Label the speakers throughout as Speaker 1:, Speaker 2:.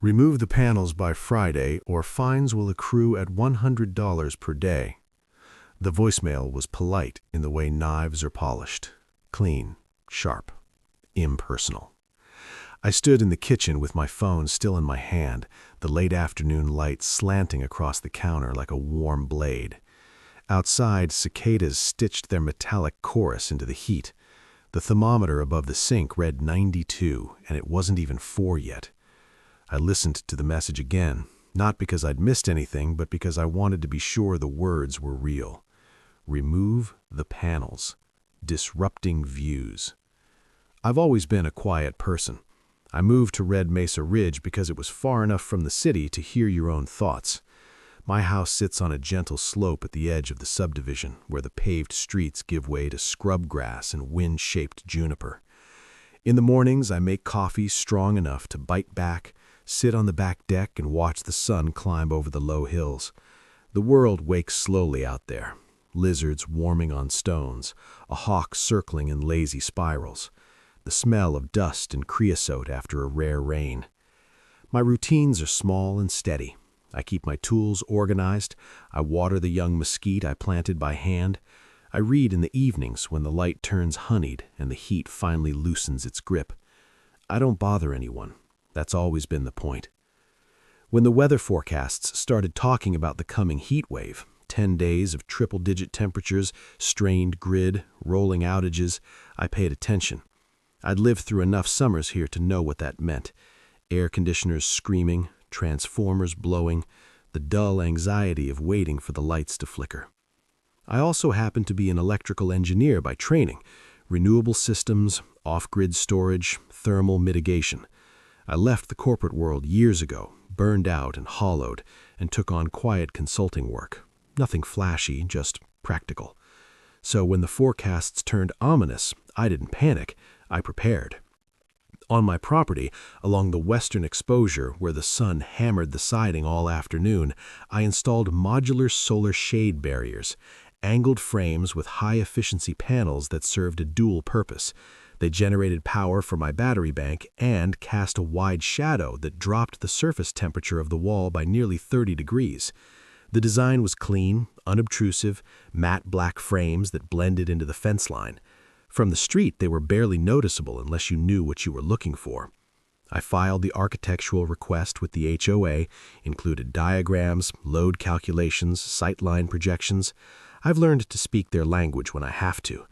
Speaker 1: Remove the panels by Friday or fines will accrue at $100 per day. The voicemail was polite in the way knives are polished. Clean, sharp, impersonal. I stood in the kitchen with my phone still in my hand, the late afternoon light slanting across the counter like a warm blade. Outside, cicadas stitched their metallic chorus into the heat. The thermometer above the sink read 92, and it wasn't even 4 yet. I listened to the message again, not because I'd missed anything, but because I wanted to be sure the words were real. Remove the panels. Disrupting views. I've always been a quiet person. I moved to Red Mesa Ridge because it was far enough from the city to hear your own thoughts. My house sits on a gentle slope at the edge of the subdivision, where the paved streets give way to scrub grass and wind-shaped juniper. In the mornings, I make coffee strong enough to bite back, sit on the back deck, and watch the sun climb over the low hills. The world wakes slowly out there. Lizards warming on stones, a hawk circling in lazy spirals, the smell of dust and creosote after a rare rain. My routines are small and steady. I keep my tools organized. I water the young mesquite I planted by hand. I read in the evenings when the light turns honeyed and the heat finally loosens its grip. I don't bother anyone. That's always been the point. When the weather forecasts started talking about the coming heat wave, 10 days of triple-digit temperatures, strained grid, rolling outages, I paid attention. I'd lived through enough summers here to know what that meant. Air conditioners screaming, transformers blowing, the dull anxiety of waiting for the lights to flicker. I also happen to be an electrical engineer by training, renewable systems, off-grid storage, thermal mitigation. I left the corporate world years ago, burned out and hollowed, and took on quiet consulting work. Nothing flashy, just practical. So when the forecasts turned ominous, I didn't panic, I prepared. On my property, along the western exposure where the sun hammered the siding all afternoon, I installed modular solar shade barriers, angled frames with high-efficiency panels that served a dual purpose. They generated power for my battery bank and cast a wide shadow that dropped the surface temperature of the wall by nearly 30 degrees. The design was clean, unobtrusive, matte black frames that blended into the fence line. From the street, they were barely noticeable unless you knew what you were looking for. I filed the architectural request with the HOA, included diagrams, load calculations, sightline projections. I've learned to speak their language when I have to.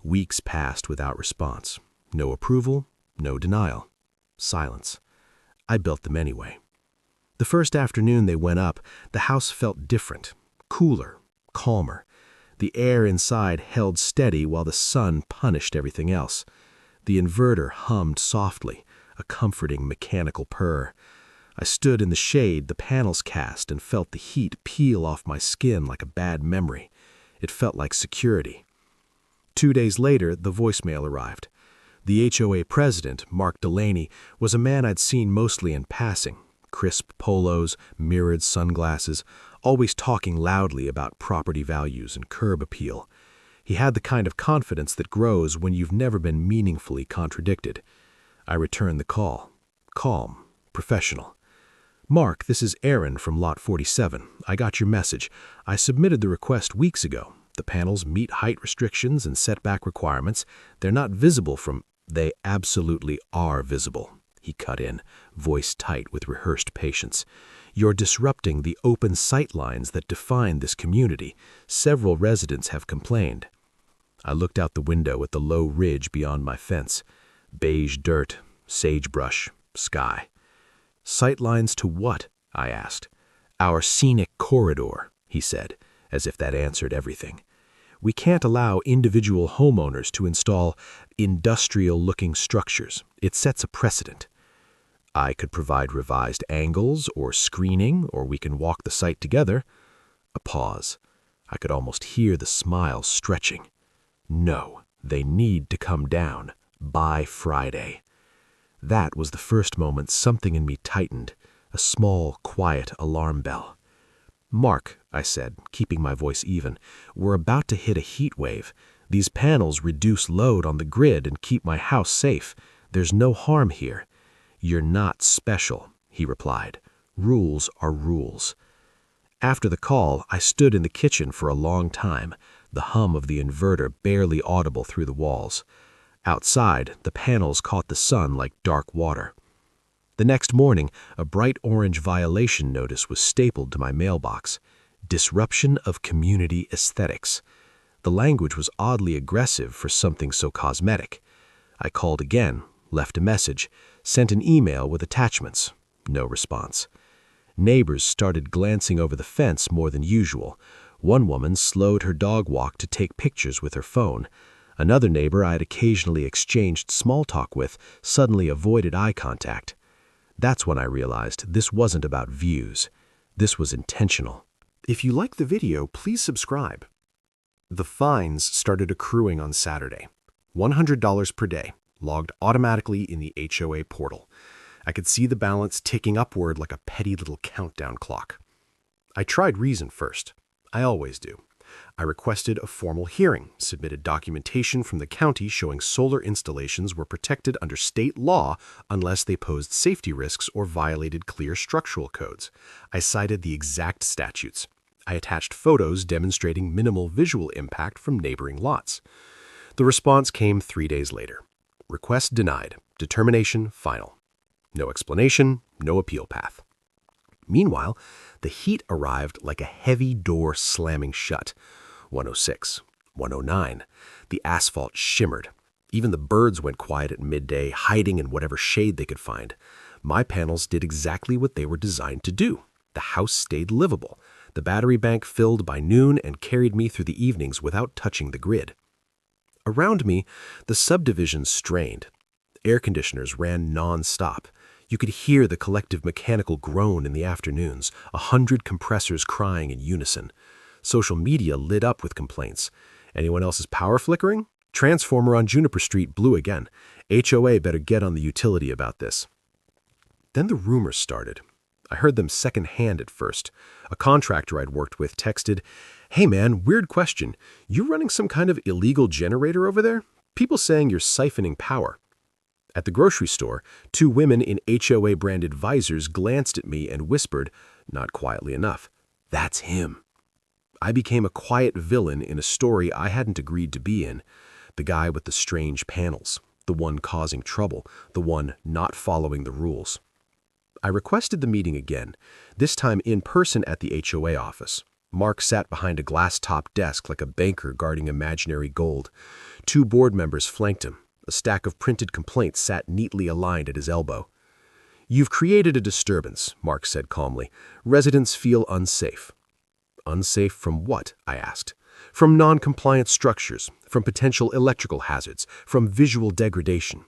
Speaker 1: Weeks passed without response. No approval, no denial. Silence. I built them anyway. The first afternoon they went up, the house felt different, cooler, calmer. The air inside held steady while the sun punished everything else. The inverter hummed softly, a comforting mechanical purr. I stood in the shade the panels cast and felt the heat peel off my skin like a bad memory. It felt like security. 2 days later, the voicemail arrived. The HOA president, Mark Delaney, was a man I'd seen mostly in passing. Crisp polos, mirrored sunglasses, always talking loudly about property values and curb appeal. He had the kind of confidence that grows when you've never been meaningfully contradicted. I returned the call. Calm, professional. "Mark, this is Aaron from Lot 47. I got your message. I submitted the request weeks ago. The panels meet height restrictions and setback requirements. They're not visible from—" "They absolutely are visible," he cut in, voice tight with rehearsed patience. "You're disrupting the open sight lines that define this community. Several residents have complained." I looked out the window at the low ridge beyond my fence. Beige dirt, sagebrush, sky. "Sight lines to what?" I asked. "Our scenic corridor," he said, as if that answered everything. "We can't allow individual homeowners to install industrial-looking structures. It sets a precedent." "I could provide revised angles or screening, or we can walk the site together." A pause. I could almost hear the smile stretching. "No, they need to come down by Friday." That was the first moment something in me tightened, a small, quiet alarm bell. "Mark," I said, keeping my voice even, "we're about to hit a heat wave. These panels reduce load on the grid and keep my house safe. There's no harm here." "You're not special,"
Speaker 2: he replied. "Rules are rules." After the call, I stood in the kitchen for a long time, the hum of the inverter barely audible through the walls. Outside, the panels caught the sun like dark water. The next morning, a bright orange violation notice was stapled to my mailbox. Disruption of community aesthetics. The language was oddly aggressive for something so cosmetic. I called again, left a message, sent an email with attachments. No response. Neighbors started glancing over the fence more than usual. One woman slowed her dog walk to take pictures with her phone. Another neighbor I had occasionally exchanged small talk with suddenly avoided eye contact. That's when I realized this wasn't about views. This was intentional.
Speaker 1: If you like the video, please subscribe. The fines started accruing on Saturday. $100 per day, logged automatically in the HOA portal. I could see the balance ticking upward like a petty little countdown clock. I tried reason first. I always do. I requested a formal hearing, submitted documentation from the county showing solar installations were protected under state law unless they posed safety risks or violated clear structural codes. I cited the exact statutes. I attached photos demonstrating minimal visual impact from neighboring lots. The response came 3 days later. Request denied. Determination final. No explanation, no appeal path. Meanwhile, the heat arrived like a heavy door slamming shut. 106, 109. The asphalt shimmered. Even the birds went quiet at midday, hiding in whatever shade they could find. My panels did exactly what they were designed to do. The house stayed livable. The battery bank filled by noon and carried me through the evenings without touching the grid. Around me, the subdivision strained. Air conditioners ran non-stop. You could hear the collective mechanical groan in the afternoons, 100 compressors crying in unison. Social media lit up with complaints. Anyone else's power flickering? Transformer on Juniper Street blew again. HOA better get on the utility about this. Then the rumors started. I heard them secondhand at first. A contractor I'd worked with texted, "Hey man, weird question. You running some kind of illegal generator over there? People saying you're siphoning power." At the grocery store, 2 women in HOA-branded visors glanced at me and whispered, not quietly enough, "That's him." I became a quiet villain in a story I hadn't agreed to be in. The guy with the strange panels, the one causing trouble, the one not following the rules. I requested the meeting again, this time in person at the HOA office. Mark sat behind a glass-topped desk like a banker guarding imaginary gold. 2 board members flanked him. A stack of printed complaints sat neatly aligned at his elbow. "You've created a disturbance," Mark said calmly. "Residents feel unsafe." "Unsafe from what?" I asked. "From non-compliant structures, from potential electrical hazards, from visual degradation."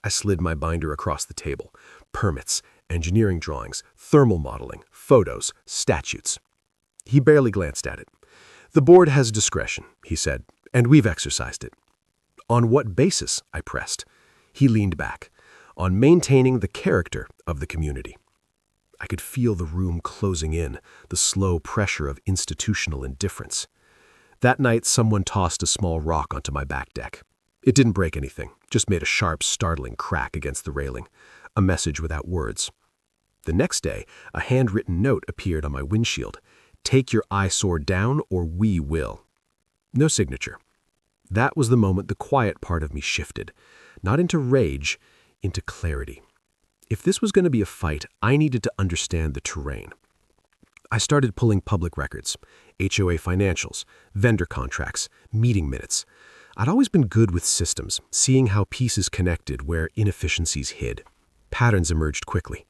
Speaker 1: I slid my binder across the table. Permits, engineering drawings, thermal modeling, photos, statutes. He barely glanced at it. "The board has discretion," he said, "and we've exercised it." "On what basis?" I pressed. He leaned back. "On maintaining the character of the community." I could feel the room closing in, the slow pressure of institutional indifference. That night, someone tossed a small rock onto my back deck. It didn't break anything, just made a sharp, startling crack against the railing. A message without words. The next day, a handwritten note appeared on my windshield. "Take your eyesore down or we will." No signature. That was the moment the quiet part of me shifted, not into rage, into clarity. If this was going to be a fight, I needed to understand the terrain. I started pulling public records, HOA financials, vendor contracts, meeting minutes. I'd always been good with systems, seeing how pieces connected where inefficiencies hid. Patterns emerged quickly.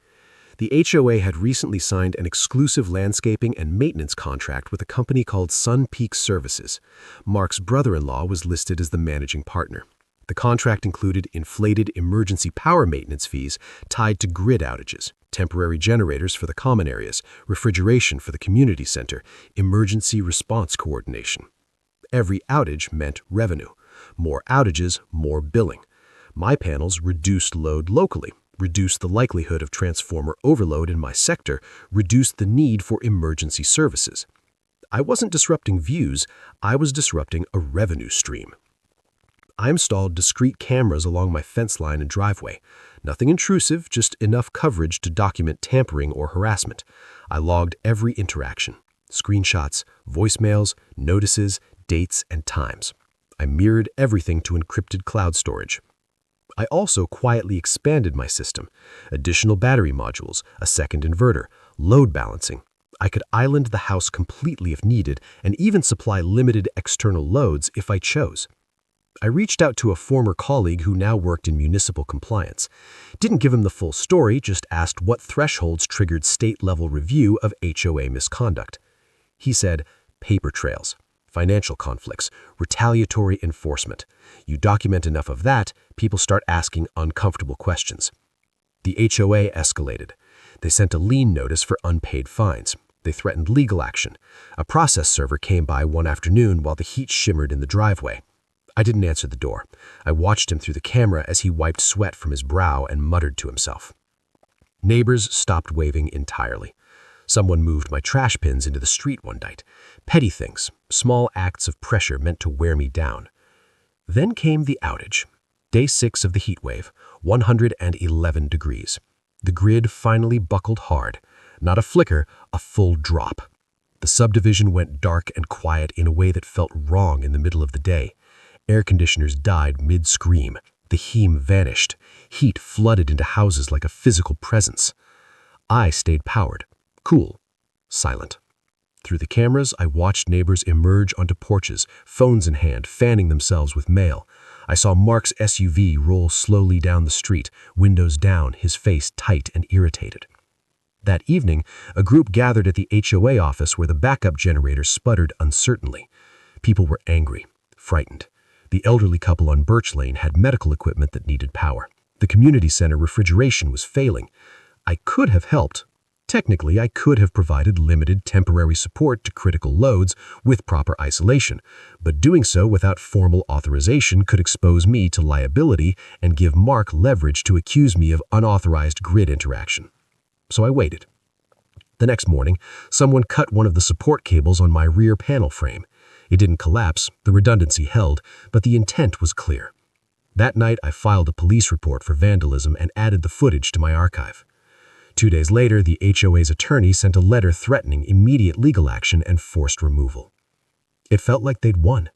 Speaker 1: The HOA had recently signed an exclusive landscaping and maintenance contract with a company called Sun Peak Services. Mark's brother-in-law was listed as the managing partner. The contract included inflated emergency power maintenance fees tied to grid outages, temporary generators for the common areas, refrigeration for the community center, emergency response coordination. Every outage meant revenue. More outages, more billing. My panels reduced load locally, reduced the likelihood of transformer overload in my sector, reduced the need for emergency services. I wasn't disrupting views, I was disrupting a revenue stream.
Speaker 2: I installed discrete cameras along my fence line and driveway. Nothing intrusive, just enough coverage to document tampering or harassment. I logged every interaction, screenshots, voicemails, notices, dates, and times. I mirrored everything to encrypted cloud storage. I also quietly expanded my system. Additional battery modules, a second inverter, load balancing. I could island the house completely if needed and even supply limited external loads if I chose. I reached out to a former colleague who now worked in municipal compliance. Didn't give him the full story, just asked what thresholds triggered state-level review of HOA misconduct. He said, paper trails, financial conflicts, retaliatory enforcement. You document enough of that, people start asking uncomfortable questions. The HOA escalated. They sent a lien notice for unpaid fines. They threatened legal action. A process server came by one afternoon while the heat shimmered in the driveway. I didn't answer the door. I watched him through the camera as he wiped sweat from his brow and muttered to himself. Neighbors stopped waving entirely. Someone moved my trash bins into the street one night. Petty things, small acts of pressure meant to wear me down. Then came the outage. Day 6 of the heat wave, 111 degrees. The grid finally buckled hard. Not a flicker, a full drop. The subdivision went dark and quiet in a way that felt wrong in the middle of the day. Air conditioners died mid-scream. The heat vanished. Heat flooded into houses like a physical presence. I stayed powered, cool, silent. Through the cameras, I watched neighbors emerge onto porches, phones in hand, fanning themselves with mail. I saw Mark's SUV roll slowly down the street, windows down, his face tight and irritated. That evening, a group gathered at the HOA office where the backup generator sputtered uncertainly. People were angry, frightened. The elderly couple on Birch Lane had medical equipment that needed power. The community center refrigeration was failing. I could have helped. Technically, I could have provided limited temporary support to critical loads with proper isolation, but doing so without formal authorization could expose me to liability and give Mark leverage to accuse me of unauthorized grid interaction. So I waited. The next morning, someone cut one of the support cables on my rear panel frame. It didn't collapse, the redundancy held, but the intent was clear. That night, I filed a police report for vandalism and added the footage to my archive. 2 days later, the HOA's attorney sent a letter threatening immediate legal action and forced removal. It felt like they'd won.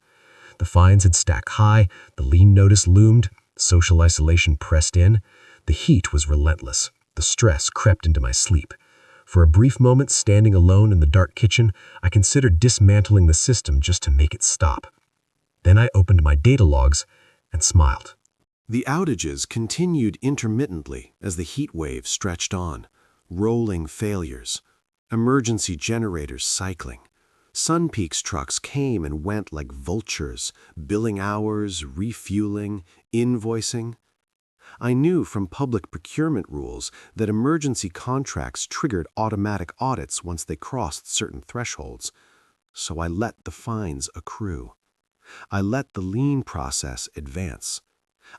Speaker 2: The fines had stacked high, the lien notice loomed, social isolation pressed in. The heat was relentless. The stress crept into my sleep. For a brief moment, standing alone in the dark kitchen, I considered dismantling the system just to make it stop. Then I opened my data logs and smiled.
Speaker 1: The outages continued intermittently as the heat wave stretched on, rolling failures, emergency generators cycling. Sunpeak's trucks came and went like vultures, billing hours, refueling, invoicing. I knew from public procurement rules that emergency contracts triggered automatic audits once they crossed certain thresholds, so I let the fines accrue. I let the lien process advance.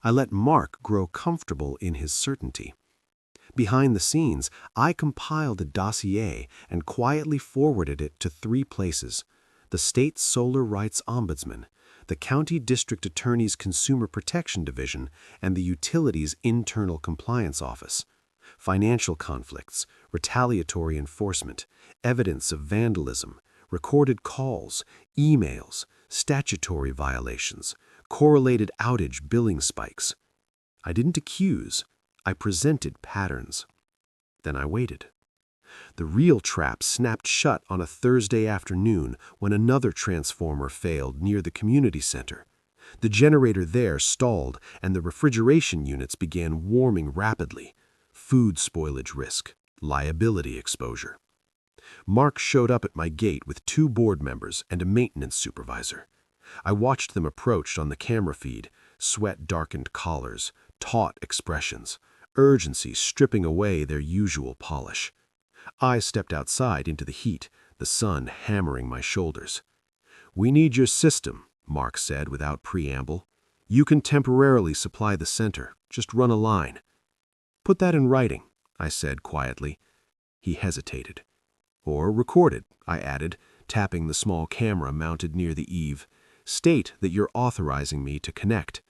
Speaker 1: I let Mark grow comfortable in his certainty. Behind the scenes, I compiled a dossier and quietly forwarded it to 3 places: the State Solar Rights Ombudsman, the County District Attorney's Consumer Protection Division, and the Utilities Internal Compliance Office. Financial conflicts, retaliatory enforcement, evidence of vandalism, recorded calls, emails, statutory violations, correlated outage billing spikes. I didn't accuse, I presented patterns. Then I waited. The real trap snapped shut on a Thursday afternoon when another transformer failed near the community center. The generator there stalled and the refrigeration units began warming rapidly. Food spoilage risk, liability exposure. Mark showed up at my gate with 2 board members and a maintenance supervisor. I watched them approach on the camera feed, sweat-darkened collars, taut expressions, urgency stripping away their usual polish. I stepped outside into the heat, the sun hammering my shoulders. "We need your system," Mark said without preamble. "You can temporarily supply the center. Just run a line." "Put that in writing," I said quietly. He hesitated. "Or record it," I added, tapping the small camera mounted near the eave. "State that you're authorizing me to connect."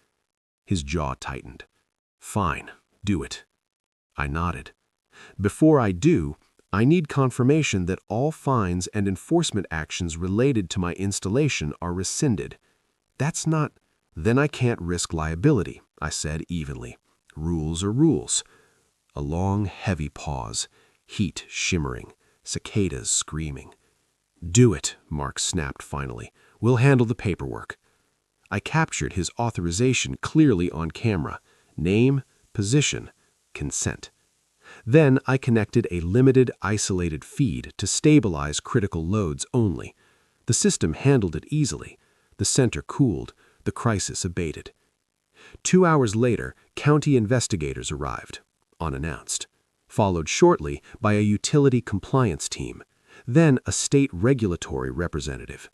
Speaker 1: His jaw tightened. "Fine, do it." I nodded. "Before I do, I need confirmation that all fines and enforcement actions related to my installation are rescinded." "That's not—" "Then I can't risk liability," I said evenly. "Rules are rules." A long, heavy pause, heat shimmering, cicadas screaming. "Do it," Mark snapped finally. "We'll handle the paperwork." I captured his authorization clearly on camera. Name, position, consent. Then I connected a limited, isolated feed to stabilize critical loads only. The system handled it easily. The center cooled. The crisis abated. 2 hours later, county investigators arrived, unannounced, followed shortly by a utility compliance team, then a state regulatory representative.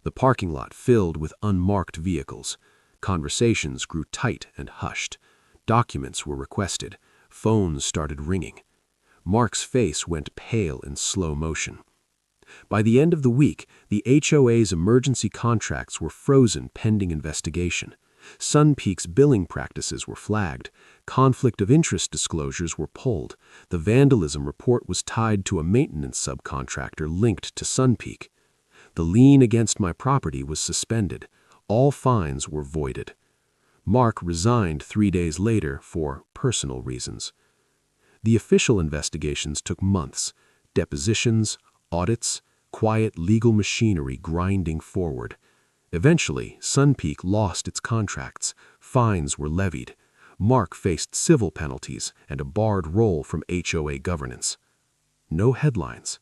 Speaker 1: The parking lot filled with unmarked vehicles. Conversations grew tight and hushed. Documents were requested. Phones started ringing. Mark's face went pale in slow motion. By the end of the week, the HOA's emergency contracts were frozen pending investigation. Sunpeak's billing practices were flagged. Conflict of interest disclosures were pulled. The vandalism report was tied to a maintenance subcontractor linked to Sunpeak. The lien against my property was suspended. All fines were voided. Mark resigned 3 days later for personal reasons. The official investigations took months. Depositions, audits, quiet legal machinery grinding forward. Eventually, Sunpeak lost its contracts. Fines were levied. Mark faced civil penalties and a barred role from HOA governance. No headlines.